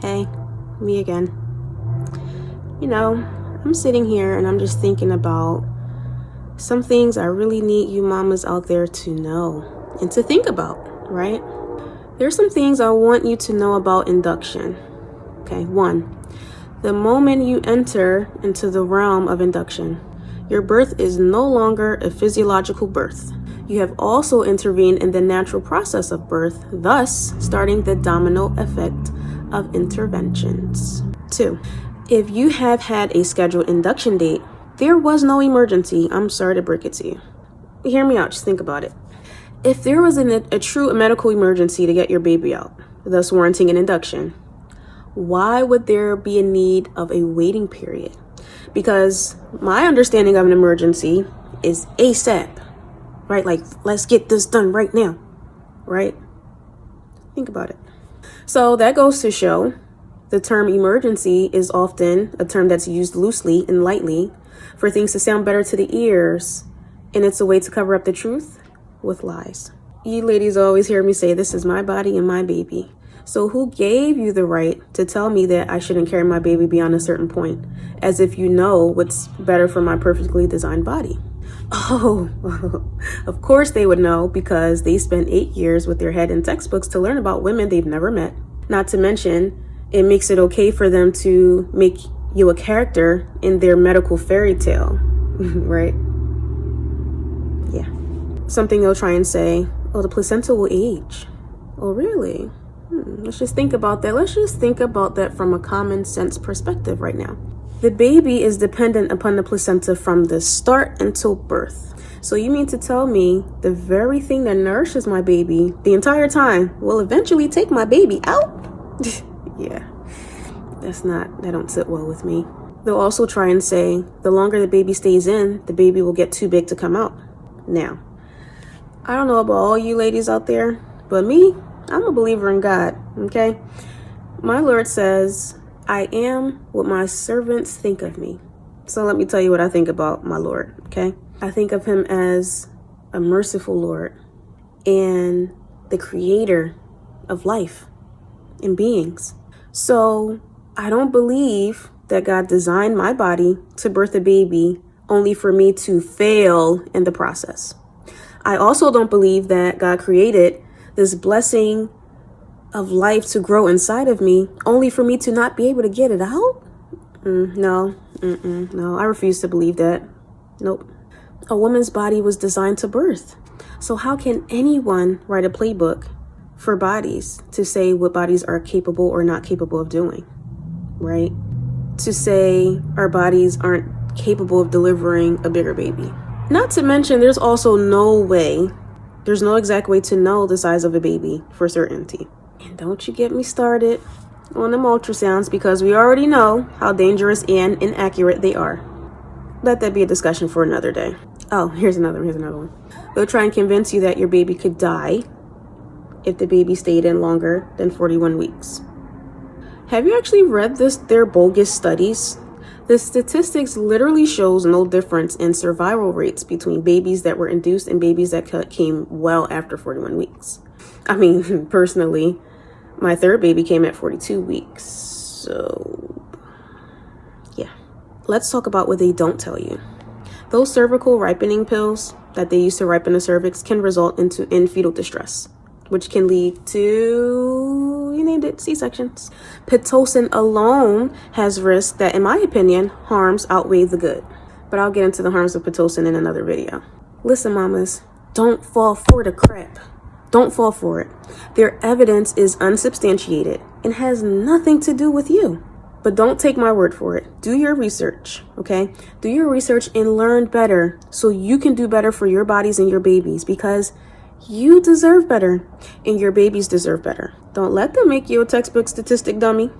Hey, me again. I'm sitting here and I'm just thinking about some things I really need you mamas out there to know and to think about, right? There's some things I want you to know about induction. Okay, 1, the moment you enter into the realm of induction, your birth is no longer a physiological birth. You have also intervened in the natural process of birth, thus starting the domino effect of interventions. 2, if you have had a scheduled induction date, there was no emergency. I'm sorry to break it to you. Hear me out, just think about it. If there was a true medical emergency to get your baby out, thus warranting an induction, why would there be a need of a waiting period? Because my understanding of an emergency is ASAP, right? Like, let's get this done right now, right? Think about it. So that goes to show the term emergency is often a term that's used loosely and lightly for things to sound better to the ears, and it's a way to cover up the truth with lies. You ladies always hear me say, this is my body and my baby. So who gave you the right to tell me that I shouldn't carry my baby beyond a certain point, as if you know what's better for my perfectly designed body? Oh, of course they would know, because they spent 8 years with their head in textbooks to learn about women they've never met. Not to mention, it makes it okay for them to make you a character in their medical fairy tale, right? Yeah. Something they'll try and say, oh, the placenta will age. Oh, really? Let's just think about that. Let's just think about that from a common sense perspective right now. The baby is dependent upon the placenta from the start until birth. So you mean to tell me the very thing that nourishes my baby the entire time will eventually take my baby out? Yeah, that don't sit well with me. They'll also try and say the longer the baby stays in, the baby will get too big to come out. Now, I don't know about all you ladies out there, but me, I'm a believer in God, okay? My Lord says, I am what my servants think of me. So let me tell you what I think about my Lord, okay? I think of him as a merciful Lord and the creator of life and beings. So I don't believe that God designed my body to birth a baby only for me to fail in the process. I also don't believe that God created this blessing of life to grow inside of me only for me to not be able to get it out. No, I refuse to believe that. Nope. A woman's body was designed to birth. So how can anyone write a playbook for bodies to say what bodies are capable or not capable of doing, right? To say our bodies aren't capable of delivering a bigger baby. Not to mention, there's also there's no exact way to know the size of a baby for certainty. And don't you get me started on them ultrasounds, because we already know how dangerous and inaccurate they are. Let that be a discussion for another day. Oh, here's another one. They'll try and convince you that your baby could die if the baby stayed in longer than 41 weeks. Have you actually read their bogus studies? The statistics literally shows no difference in survival rates between babies that were induced and babies that came well after 41 weeks. I mean, personally, my third baby came at 42 weeks. So, yeah. Let's talk about what they don't tell you. Those cervical ripening pills that they use to ripen the cervix can result in fetal distress, which can lead to, you named it, C-sections. Pitocin alone has risks that, in my opinion, harms outweigh the good. But I'll get into the harms of Pitocin in another video. Listen, mamas, don't fall for the crap. Don't fall for it. Their evidence is unsubstantiated and has nothing to do with you. But don't take my word for it. Do your research, okay? Do your research and learn better so you can do better for your bodies and your babies, because you deserve better and your babies deserve better. Don't let them make you a textbook statistic dummy.